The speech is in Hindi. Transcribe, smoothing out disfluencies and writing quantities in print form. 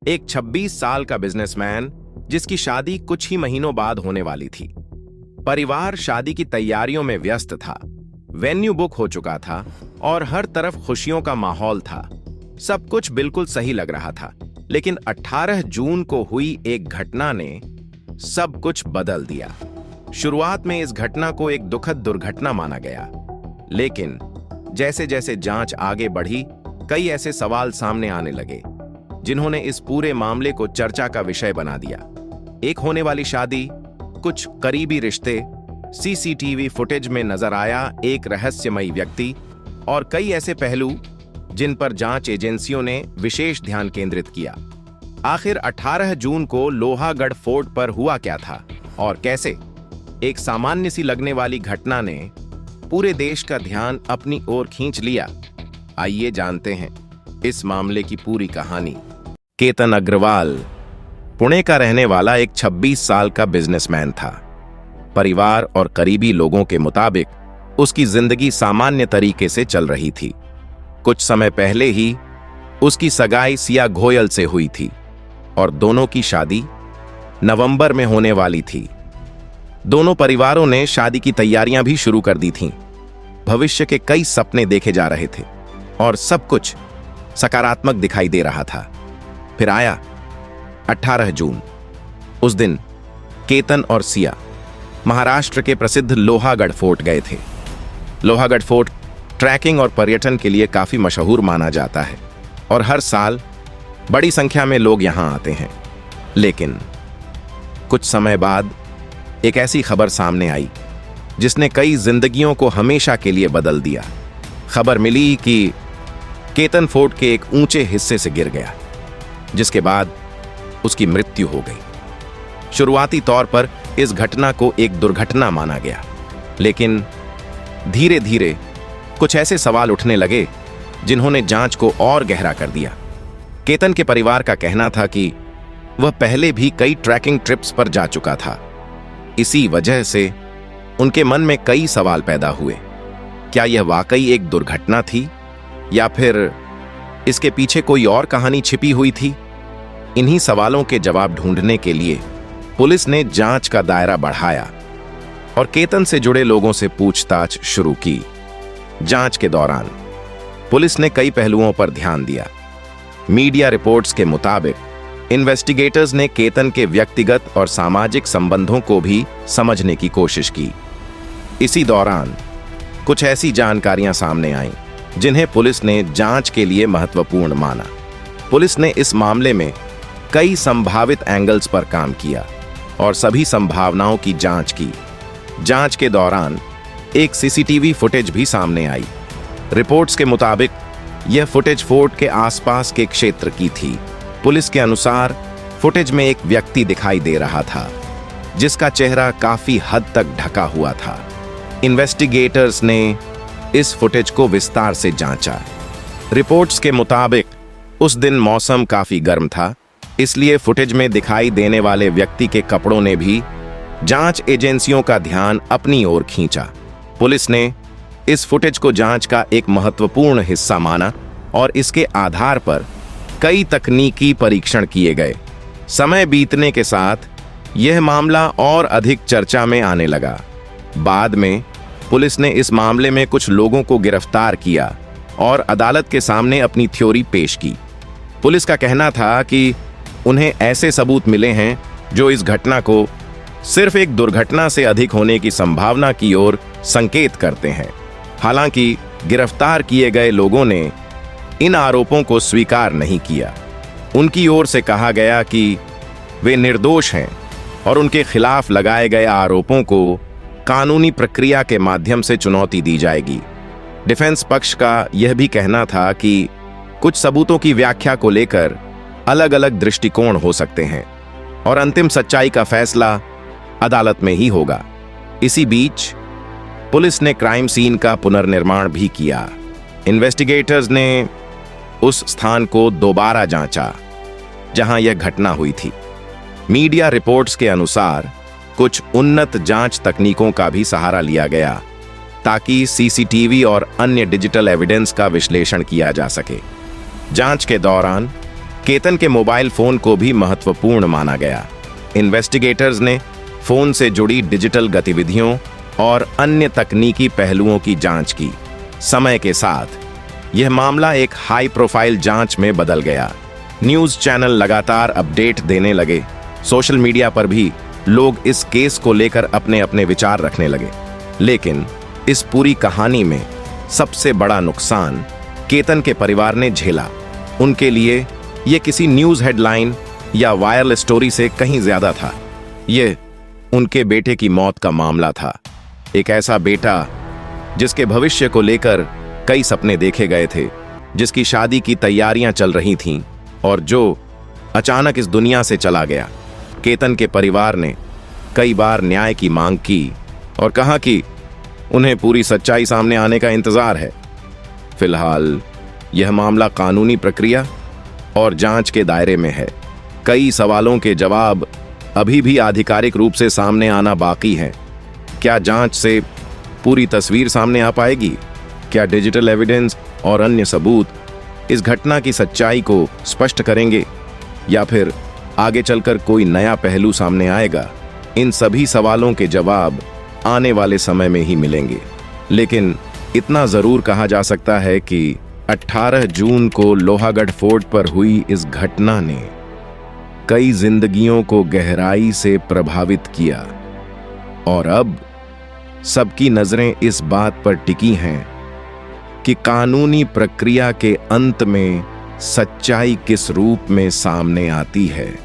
एक 26 साल का बिजनेसमैन जिसकी शादी कुछ ही महीनों बाद होने वाली थी। परिवार शादी की तैयारियों में व्यस्त था। वेन्यू बुक हो चुका था और हर तरफ खुशियों का माहौल था। सब कुछ बिल्कुल सही लग रहा था, लेकिन 18 जून को हुई एक घटना ने सब कुछ बदल दिया। शुरुआत में इस घटना को एक दुखद दुर्घटना माना गया, लेकिन जैसे जैसे जांच आगे बढ़ी, कई ऐसे सवाल सामने आने लगे जिन्होंने इस पूरे मामले को चर्चा का विषय बना दिया। एक होने वाली शादी, कुछ करीबी रिश्ते, सीसीटीवी फुटेज में नजर आया एक रहस्यमयी व्यक्ति और कई ऐसे पहलू जिन पर जांच एजेंसियों ने विशेष ध्यान केंद्रित किया। आखिर 18 जून को लोहागढ़ फोर्ट पर हुआ क्या था और कैसे? एक सामान्य सी लगने वाली घटना ने पूरे देश का ध्यान अपनी ओर खींच लिया। आइए जानते हैं इस मामले की पूरी कहानी। केतन अग्रवाल पुणे का रहने वाला एक 26 साल का बिजनेसमैन था। परिवार और करीबी लोगों के मुताबिक उसकी जिंदगी सामान्य तरीके से चल रही थी। कुछ समय पहले ही उसकी सगाई सिया घोयल से हुई थी और दोनों की शादी नवंबर में होने वाली थी। दोनों परिवारों ने शादी की तैयारियां भी शुरू कर दी थीं। भविष्य के कई सपने देखे जा रहे थे और सब कुछ सकारात्मक दिखाई दे रहा था। फिर आया 18 जून। उस दिन केतन और सिया महाराष्ट्र के प्रसिद्ध लोहागढ़ फोर्ट गए थे। लोहागढ़ फोर्ट ट्रैकिंग और पर्यटन के लिए काफी मशहूर माना जाता है और हर साल बड़ी संख्या में लोग यहां आते हैं। लेकिन कुछ समय बाद एक ऐसी खबर सामने आई जिसने कई जिंदगियों को हमेशा के लिए बदल दिया। खबर मिली कि केतन फोर्ट के एक ऊंचे हिस्से से गिर गया, जिसके बाद उसकी मृत्यु हो गई। शुरुआती तौर पर इस घटना को एक दुर्घटना माना गया, लेकिन धीरे धीरे कुछ ऐसे सवाल उठने लगे जिन्होंने जांच को और गहरा कर दिया। केतन के परिवार का कहना था कि वह पहले भी कई ट्रैकिंग ट्रिप्स पर जा चुका था। इसी वजह से उनके मन में कई सवाल पैदा हुए। क्या यह वाकई एक दुर्घटना थी या फिर इसके पीछे कोई और कहानी छिपी हुई थी? इन्हीं सवालों के जवाब ढूंढने के लिए पुलिस ने जांच का दायरा बढ़ाया और केतन से जुड़े लोगों से पूछताछ शुरू की। जांच के दौरान पुलिस ने कई पहलुओं पर ध्यान दिया। मीडिया रिपोर्ट्स के मुताबिक इन्वेस्टिगेटर्स ने केतन के व्यक्तिगत और सामाजिक संबंधों को भी समझने की कोशिश की। इसी दौरान कुछ ऐसी जानकारियां सामने आईं जिन्हें पुलिस ने जांच के लिए महत्वपूर्ण माना। पुलिस ने इस मामले में कई संभावित एंगल्स पर काम किया और सभी संभावनाओं की जांच की। जांच के दौरान एक सीसीटीवी फुटेज भी सामने आई। रिपोर्ट्स के मुताबिक यह फुटेज फोर्ट के आसपास के क्षेत्र की थी। पुलिस के अनुसार फुटेज में एक व्यक्ति दिखाई दे रहा था जिसका चेहरा काफी हद तक ढका हुआ था। इन्वेस्टिगेटर्स ने इस फुटेज को विस्तार से जांचा। रिपोर्ट्स के मुताबिक उस दिन मौसम काफी गर्म था, इसलिए फुटेज में दिखाई देने वाले व्यक्ति के कपड़ों ने भी जांच एजेंसियों का ध्यान अपनी ओर खींचा। पुलिस ने इस फुटेज को जांच का एक महत्वपूर्ण हिस्सा माना और इसके आधार पर कई तकनीकी परीक्षण किए गए। समय बीतने के साथ यह मामला और अधिक चर्चा में आने लगा। बाद में पुलिस ने इस मामले में कुछ लोगों को गिरफ्तार किया और अदालत के सामने अपनी थ्योरी पेश की। पुलिस का कहना था कि उन्हें ऐसे सबूत मिले हैं जो इस घटना को सिर्फ एक दुर्घटना से अधिक होने की संभावना की ओर संकेत करते हैं। हालांकि गिरफ्तार किए गए लोगों ने इन आरोपों को स्वीकार नहीं किया। उनकी ओर से कहा गया कि वे निर्दोष हैं और उनके खिलाफ लगाए गए आरोपों को कानूनी प्रक्रिया के माध्यम से चुनौती दी जाएगी। डिफेंस पक्ष का यह भी कहना था कि कुछ सबूतों की व्याख्या को लेकर अलग अलग दृष्टिकोण हो सकते हैं और अंतिम सच्चाई का फैसला अदालत में ही होगा। इसी बीच पुलिस ने क्राइम सीन का पुनर्निर्माण भी किया। इन्वेस्टिगेटर्स ने उस स्थान को दोबारा जांचा जहां यह घटना हुई थी। मीडिया रिपोर्ट्स के अनुसार कुछ उन्नत जांच तकनीकों का भी सहारा लिया गया ताकि सीसीटीवी और अन्य डिजिटल एविडेंस का विश्लेषण किया जा सके। जांच के दौरान केतन के मोबाइल फोन को भी महत्वपूर्ण माना गया। इन्वेस्टिगेटर्स ने फोन से जुड़ी डिजिटल गतिविधियों और अन्य तकनीकी पहलुओं की जांच की। समय के साथ यह मामला एक हाई प्रोफाइल जांच में बदल गया। न्यूज चैनल लगातार अपडेट देने लगे। सोशल मीडिया पर भी लोग इस केस को लेकर अपने अपने विचार रखने लगे। लेकिन इस पूरी कहानी में सबसे बड़ा नुकसान केतन के परिवार ने झेला। उनके लिए यह किसी न्यूज हेडलाइन या वायरल स्टोरी से कहीं ज्यादा था। यह उनके बेटे की मौत का मामला था। एक ऐसा बेटा जिसके भविष्य को लेकर कई सपने देखे गए थे, जिसकी शादी की तैयारियां चल रही थीं और जो अचानक इस दुनिया से चला गया। केतन के परिवार ने कई बार न्याय की मांग की और कहा कि उन्हें पूरी सच्चाई सामने आने का इंतजार है। फिलहाल यह मामला कानूनी प्रक्रिया और जांच के दायरे में है। कई सवालों के जवाब अभी भी आधिकारिक रूप से सामने आना बाकी है। क्या जांच से पूरी तस्वीर सामने आ पाएगी? क्या डिजिटल एविडेंस और अन्य सबूत इस घटना की सच्चाई को स्पष्ट करेंगे, या फिर आगे चलकर कोई नया पहलू सामने आएगा? इन सभी सवालों के जवाब आने वाले समय में ही मिलेंगे। लेकिन इतना जरूर कहा जा सकता है कि 18 जून को लोहागढ़ फोर्ट पर हुई इस घटना ने कई जिंदगियों को गहराई से प्रभावित किया और अब सबकी नजरें इस बात पर टिकी हैं कि कानूनी प्रक्रिया के अंत में सच्चाई किस रूप में सामने आती है।